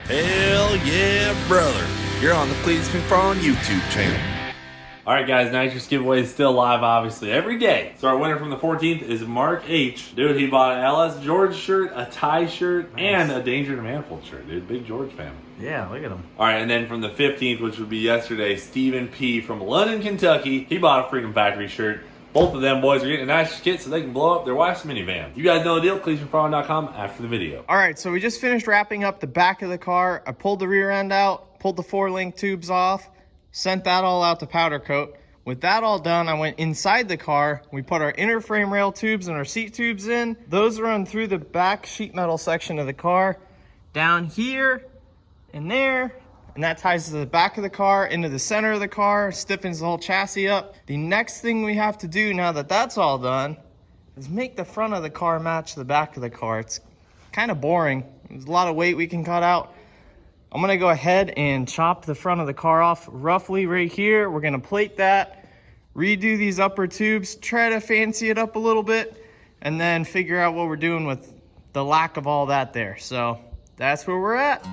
Hell yeah, brother. You're on the Cleetus McFarland YouTube channel. Alright guys, Nitrous giveaway is still live obviously every day. So our winner from the 14th is Mark H. Dude, he bought an LS George shirt, a tie shirt, and a Danger to Manifold shirt, dude. Big George fan. Yeah, look at him. Alright, and then from the 15th, which would be yesterday, Stephen P. from London, Kentucky. He bought a Freedom Factory shirt. Both of them boys are getting a nice kit so they can blow up their wife's minivan. You guys know the deal. CleetusMcFarland.com after the video. All right, so we just finished wrapping up the back of the car. I pulled the rear end out, pulled the 4-link tubes off, sent that all out to powder coat. With that all done, I went inside the car. We put our inner frame rail tubes and our seat tubes in. Those run through the back sheet metal section of the car, down here and there. And that ties to the back of the car, into the center of the car, stiffens the whole chassis up. The next thing we have to do now that that's all done is make the front of the car match the back of the car. It's kind of boring. There's a lot of weight we can cut out. I'm gonna go ahead and chop the front of the car off roughly right here. We're gonna plate that, redo these upper tubes, try to fancy it up a little bit, and then figure out what we're doing with the lack of all that there. So that's where we're at.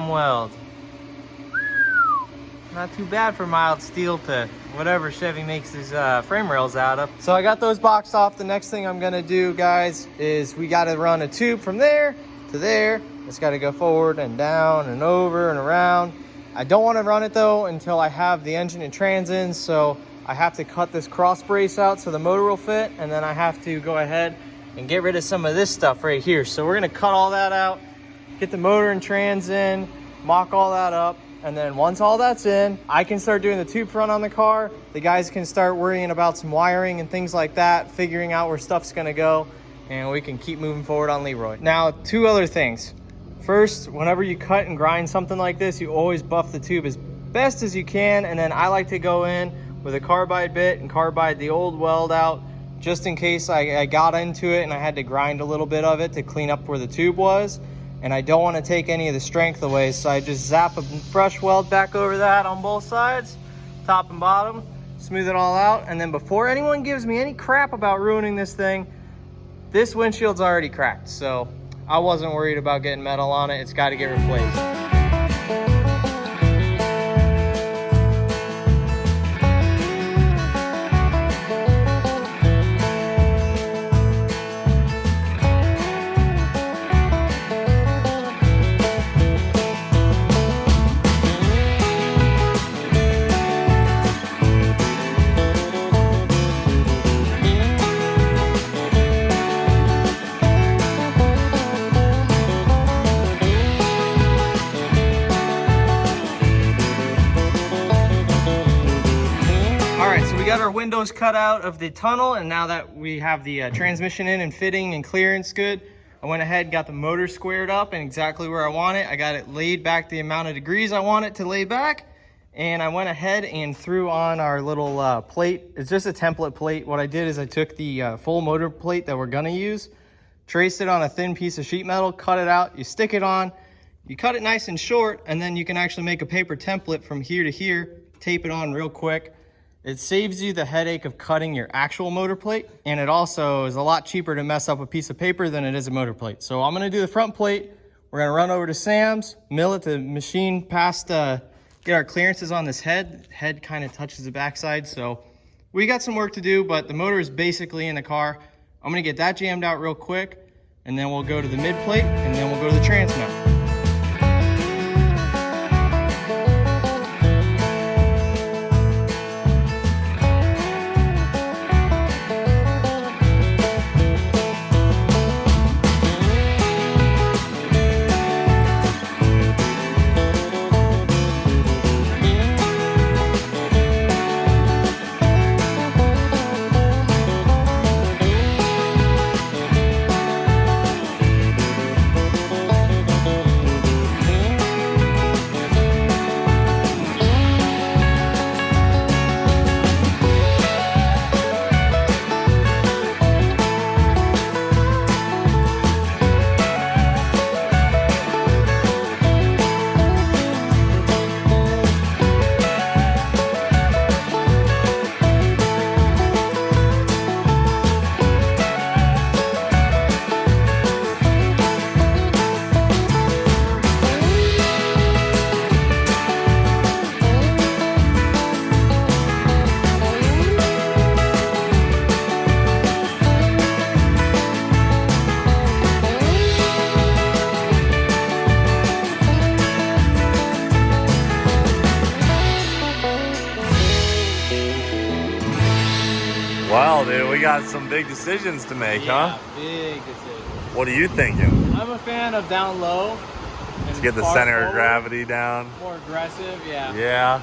Weld. Not too bad for mild steel to whatever Chevy makes these frame rails out of. So I got those boxed off. The next thing I'm gonna do, guys, is we gotta run a tube from there to there. It's gotta go forward and down and over and around. I don't wanna run it though until I have the engine and trans in, so I have to cut this cross brace out so the motor will fit, and then I have to go ahead and get rid of some of this stuff right here. So we're gonna cut all that out, get the motor and trans in, mock all that up, and then once all that's in, I can start doing the tube front on the car. The guys can start worrying about some wiring and things like that, figuring out where stuff's gonna go, and we can keep moving forward on Leroy. Now, two other things. First, whenever you cut and grind something like this, you always buff the tube as best as you can, and then I like to go in with a carbide bit and carbide the old weld out, just in case I got into it and I had to grind a little bit of it to clean up where the tube was. And I don't want to take any of the strength away, so I just zap a brush weld back over that on both sides, top and bottom, smooth it all out. And then before anyone gives me any crap about ruining this thing, this windshield's already cracked, so I wasn't worried about getting metal on it. It's got to get replaced. We got our windows cut out of the tunnel, and now that we have the transmission in and fitting and clearance good, I went ahead and got the motor squared up and exactly where I want it. I got it laid back the amount of degrees I want it to lay back, and I went ahead and threw on our little plate. It's just a template plate. What I did is I took the full motor plate that we're gonna use, traced it on a thin piece of sheet metal, cut it out, you stick it on, you cut it nice and short, and then you can actually make a paper template from here to here, tape it on real quick. It saves you the headache of cutting your actual motor plate, and it also is a lot cheaper to mess up a piece of paper than it is a motor plate. So I'm gonna do the front plate. We're gonna run over to Sam's, mill it to machine past, get our clearances on this head. Head kind of touches the backside, so we got some work to do, but the motor is basically in the car. I'm gonna get that jammed out real quick, and then we'll go to the mid plate, and then we'll go to the trans mount. Well, dude, we got some big decisions to make, huh? Big decision. What are you thinking? I'm a fan of down low. Let's get the center of gravity down. More aggressive, yeah. Yeah,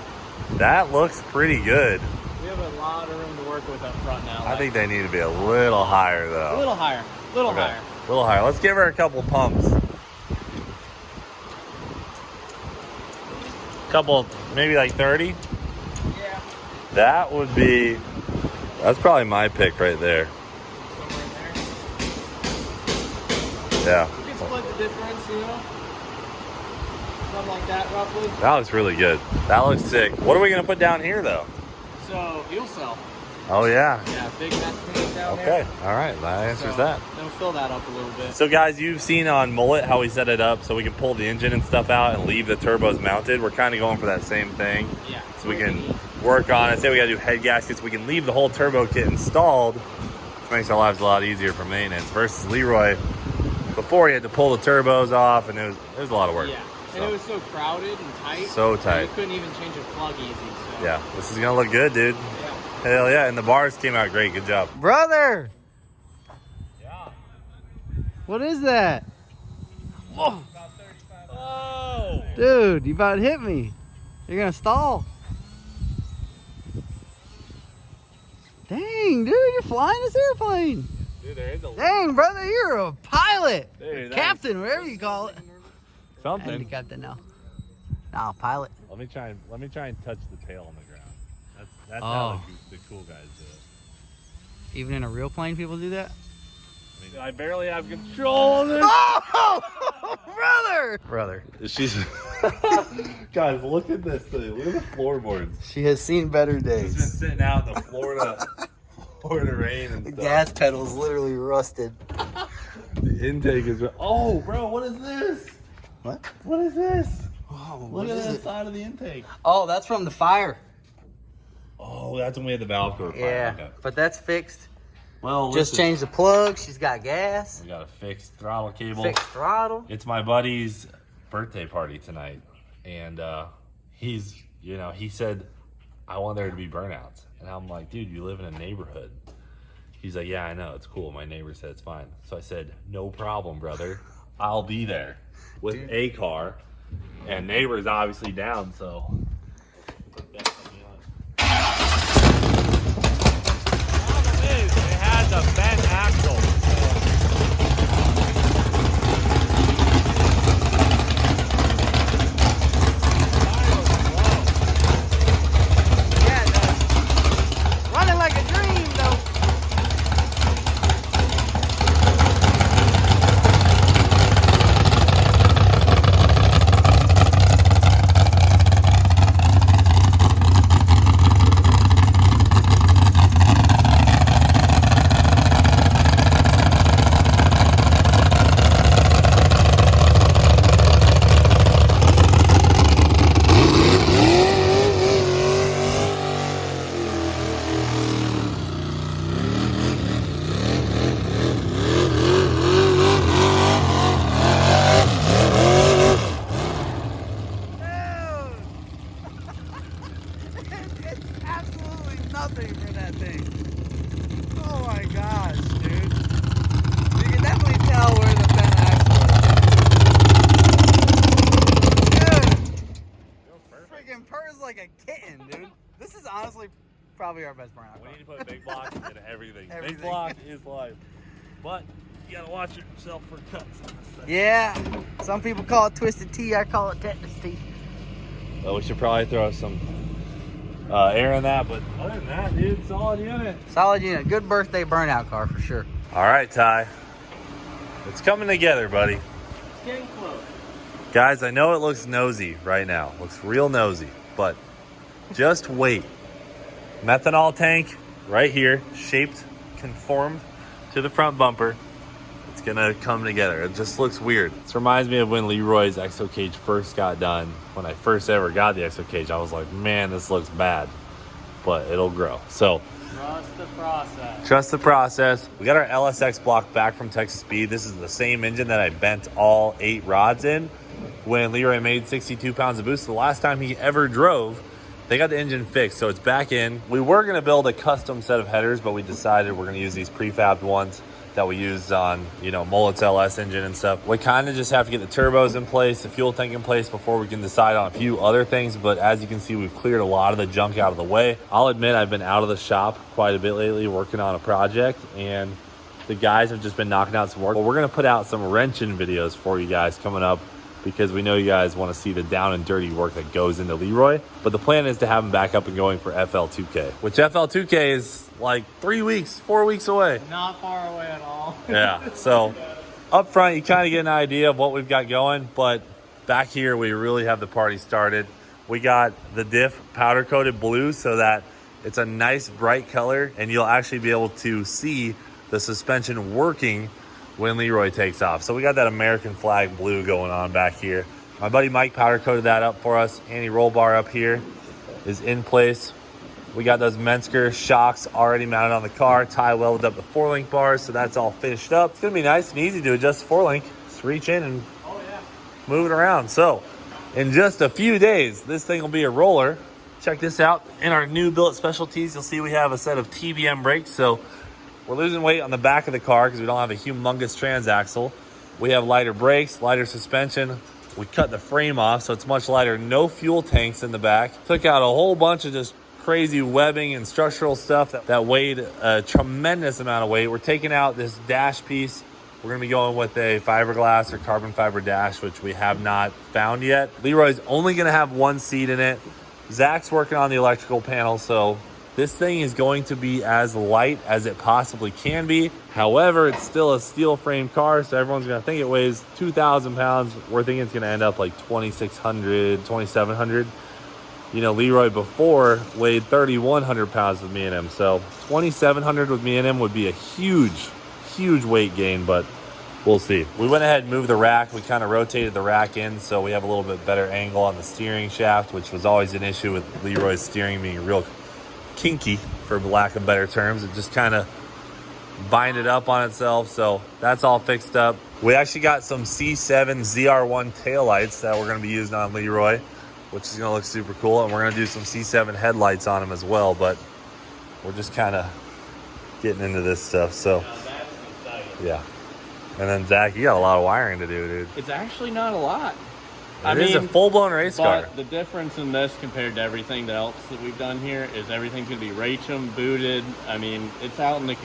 that looks pretty good. We have a lot of room to work with up front now. I think they need to be a little higher, though. A little higher. A little higher. A little higher. Let's give her a couple pumps. Couple, maybe like 30? Yeah. That would be, that's probably my pick right there. Somewhere in there. Yeah. We can split the difference, you know? Something like that, roughly. That looks really good. That looks sick. What are we going to put down here, though? So, fuel cell. Oh, yeah. Yeah, big meth tank down there. Okay. All right. That answers that. Then we'll fill that up a little bit. So, guys, you've seen on Mullet how we set it up so we can pull the engine and stuff out and leave the turbos mounted. We're kind of going for that same thing. Yeah. So we can work on it. Say we got to do head gaskets. We can leave the whole turbo kit installed, which makes our lives a lot easier for maintenance versus Leroy. Before he had to pull the turbos off, and it was a lot of work. Yeah. And it was so crowded and tight. So tight. You couldn't even change a plug easy. So. Yeah. This is going to look good, dude. Yeah. Hell yeah. And the bars came out great. Good job. Brother! Yeah. What is that? Whoa! Oh! Dude, you about hit me. You're gonna stall. Dang, dude, you're flying this airplane. Dude, there is a Dang, brother, you're a pilot. Dude, Captain, whatever you call it. something. Captain now. No, pilot. Let me try and touch the tail on the ground. That's how the cool guys do it. Even in a real plane, people do that? I mean, I barely have control of this. Oh, brother. She's guys, look at this thing. Look at the floorboards. She has seen better She's been days. sitting out in the Florida rain and The stuff. gas pedal's literally rusted. The intake is. Oh, bro, what is this? What? What is this? Oh, Look at the side of the intake. Oh, that's from the fire. Oh, that's when we had the valve cover fire. Yeah, Okay. but that's fixed. Well, Just changed the plug. She's got gas. We got a fixed throttle cable. Fixed throttle. It's my buddy's birthday party tonight, and he's, he said, I want there to be burnouts. And I'm like, dude, you live in a neighborhood. He's like, yeah, I know, it's cool. My neighbor said it's fine. So I said, no problem, brother. I'll be there with a car, and neighbor's obviously down, so. It has a bent axle. Yeah, it does. Running like a dream, though. It's absolutely nothing for that thing. Oh my gosh, dude. You can definitely tell where the bent axle is. Dude. Freaking purrs like a kitten, dude. This is honestly probably our best burnout We car. need to put big blocks in everything. Big Everything. block is life. But you gotta watch yourself for cuts on this thing. Yeah. Some people call it twisted T. I call it tetanus T. Well, we should probably throw some air in that, but other than that, dude, solid unit. Solid unit. Good birthday burnout car for sure. All right, Ty. It's coming together, buddy. It's getting close. Guys, I know it looks nosy right now. Looks real nosy, but just wait. Methanol tank right here, shaped, conformed to the front bumper. It's gonna come together. It just looks weird. This reminds me of when Leroy's exo cage first got done. When I first ever got the exo cage, I was like, man, this looks bad, but it'll grow. So Trust the process. trust the process. We got our LSX block back from Texas Speed. This is the same engine that I bent all 8 rods in when Leroy made 62 pounds of boost. The last time he ever drove They got the engine fixed, so it's back in. We were gonna build a custom set of headers, but we decided we're gonna use these prefabbed ones that we used on, Mullet's LS engine and stuff. We kind of just have to get the turbos in place, the fuel tank in place before we can decide on a few other things. But as you can see, we've cleared a lot of the junk out of the way. I'll admit I've been out of the shop quite a bit lately working on a project, and the guys have just been knocking out some work. Well, we're gonna put out some wrenching videos for you guys coming up, because we know you guys want to see the down and dirty work that goes into Leroy. But the plan is to have them back up and going for FL2K, which FL2K is like 4 weeks away. Not far away at all. Yeah, so up front, you kind of get an idea of what we've got going, but back here, we really have the party started. We got the diff powder coated blue so that it's a nice bright color, and you'll actually be able to see the suspension working when Leroy takes off. So we got that American flag blue going on back here. My buddy Mike powder coated that up for us. Anti-roll bar up here is in place. We got those Mensker shocks already mounted on the car, tie welded up the 4-link bars, so that's all finished up. It's gonna be nice and easy to adjust the 4-link. Just reach in and move it around. So in just a few days, this thing will be a roller. Check this out. In our new billet specialties, you'll see we have a set of TBM brakes. So we're losing weight on the back of the car because we don't have a humongous transaxle. We have lighter brakes, lighter suspension. We cut the frame off so it's much lighter. No fuel tanks in the back. Took out a whole bunch of just crazy webbing and structural stuff that weighed a tremendous amount of weight. We're taking out this dash piece. We're gonna be going with a fiberglass or carbon fiber dash, which we have not found yet. Leroy's only gonna have one seat in it. Zach's working on the electrical panel, so this thing is going to be as light as it possibly can be. However, it's still a steel frame car, so everyone's gonna think it weighs 2,000 pounds. We're thinking it's gonna end up like 2,600, 2,700. Leroy before weighed 3,100 pounds with me and him. So 2,700 with me and him would be a huge weight gain, but we'll see. We went ahead and moved the rack. We kind of rotated the rack in so we have a little bit better angle on the steering shaft, which was always an issue with Leroy's steering being real kinky, for lack of better terms. It just kind of binded up on itself, so that's all fixed up. We actually got some C7 ZR1 taillights that we're going to be using on Leroy, which is going to look super cool, and we're going to do some C7 headlights on them as well, but we're just kind of getting into this stuff. So yeah. And then Zach, you got a lot of wiring to do, dude. It's actually not a lot. It is a full-blown race car. The difference in this compared to everything else that we've done here is everything's going to be Racham, booted. I mean, it's out in the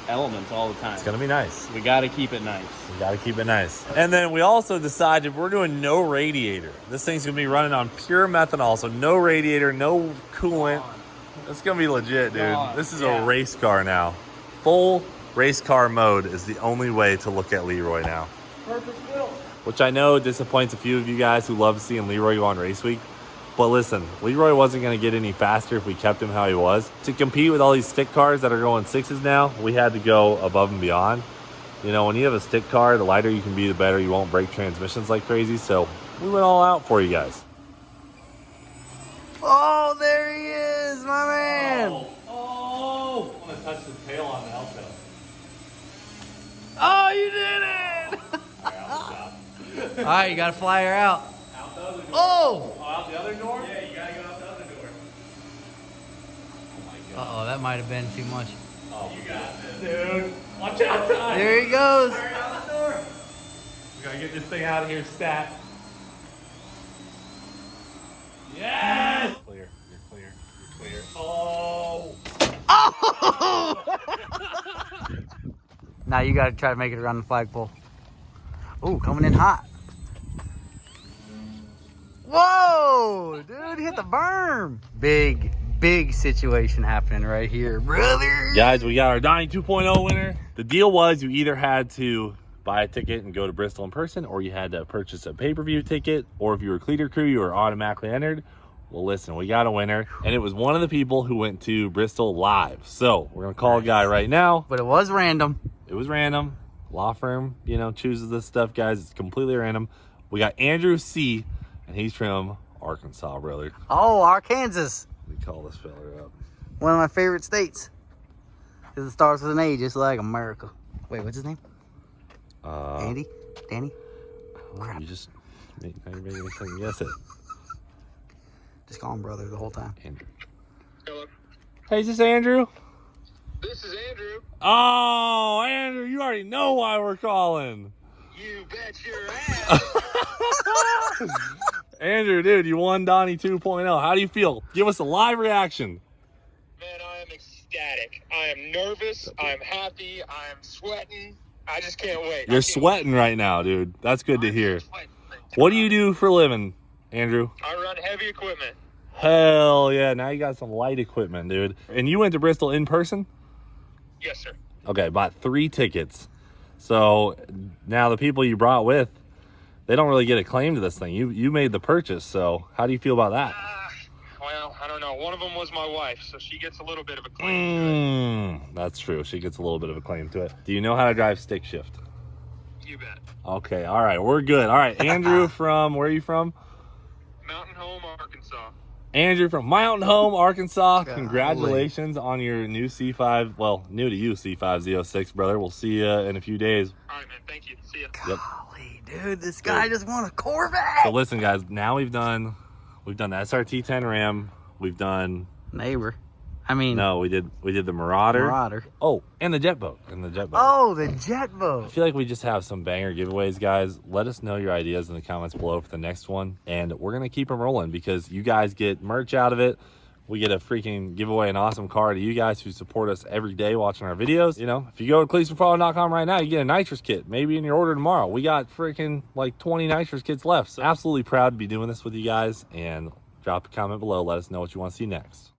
elements all the time. It's going to be nice. We got to keep it nice. We got to keep it nice. And then we also decided we're doing no radiator. This thing's going to be running on pure methanol, so no radiator, no coolant. It's going to be legit, dude. This is a race car now. Full race car mode is the only way to look at Leroy now. Purpose-built. Which I know disappoints a few of you guys who love seeing Leroy go on race week. But listen, Leroy wasn't going to get any faster if we kept him how he was. To compete with all these stick cars that are going 6s now, we had to go above and beyond. When you have a stick car, the lighter you can be, the better. You won't break transmissions like crazy. So we went all out for you guys. Oh, there he is, my man. Oh, I want to touch the tail on the Alto. Oh, you did it. All right, you got to fly her out. Out the other door. Oh, Out the other door? Yeah, you got to go out the other door. Oh, my God. Uh-oh, that might have been too much. Oh, you got this. Dude, watch out. there he goes. Out the door. We got to get this thing out of here stat. Yes! Clear. You're clear. You're clear. Oh! Oh! Now you got to try to make it around the flagpole. Ooh, coming in hot. Whoa, dude, hit the berm. Big situation happening right here, brother. Guys, we got our Dying 2.0 winner. The deal was you either had to buy a ticket and go to Bristol in person, or you had to purchase a pay-per-view ticket, or if you were Cleeter crew, you were automatically entered. Well, listen, we got a winner, and it was one of the people who went to Bristol live. So we're gonna call a guy right now. But it was random. It was random. Law firm, chooses this stuff, guys. It's completely random. We got Andrew C, and he's from Arkansas, brother. Oh, Arkansas. Let me call this fella up. One of my favorite states. Because it starts with an A, just like America. Wait, what's his name? Andy? Danny? You just now you're making me second guess it. Just call him brother the whole time. Andrew. Hello. Hey, is this Andrew? This is Andrew. Oh, Andrew, you already know why we're calling. You bet your ass. Andrew, dude, you won Donnie 2.0. How do you feel? Give us a live reaction. Man, I am ecstatic. I am nervous. I am happy. I am sweating. I just can't wait. You're sweating right now, dude. That's good to hear. What do you do for a living, Andrew? I run heavy equipment. Hell yeah. Now you got some light equipment, dude. And you went to Bristol in person? Yes, sir. Okay, bought 3 tickets. So now the people you brought with, they don't really get a claim to this thing. You made the purchase, so how do you feel about that? Well, I don't know. One of them was my wife, so she gets a little bit of a claim to it. That's true. She gets a little bit of a claim to it. Do you know how to drive stick shift? You bet. Okay, all right, we're good. All right, Andrew from, where are you from? Mountain Home, Arkansas. Andrew from Mountain Home, Arkansas. Congratulations on your new C5, well, new to you C5 Z06, brother. We'll see you in a few days. All right, man. Thank you. See ya. Yep. Golly, dude, this guy just won a Corvette. So listen, guys, now we've done the SRT 10 Ram. We've done Neighbor. I mean, no, we did the Marauder. Oh, and the jet boat. Oh, the jet I boat. feel like we just have some banger giveaways, guys. Let us know your ideas in the comments below for the next one, and we're gonna keep them rolling because you guys get merch out of it. We get a freaking giveaway, an awesome car to you guys who support us every day watching our videos. You know, if you go to CleetusMcFarland.com right now, you get a nitrous kit. Maybe in your order tomorrow. We got freaking like 20 nitrous kits left. So absolutely proud to be doing this with you guys. And drop a comment below. Let us know what you want to see next.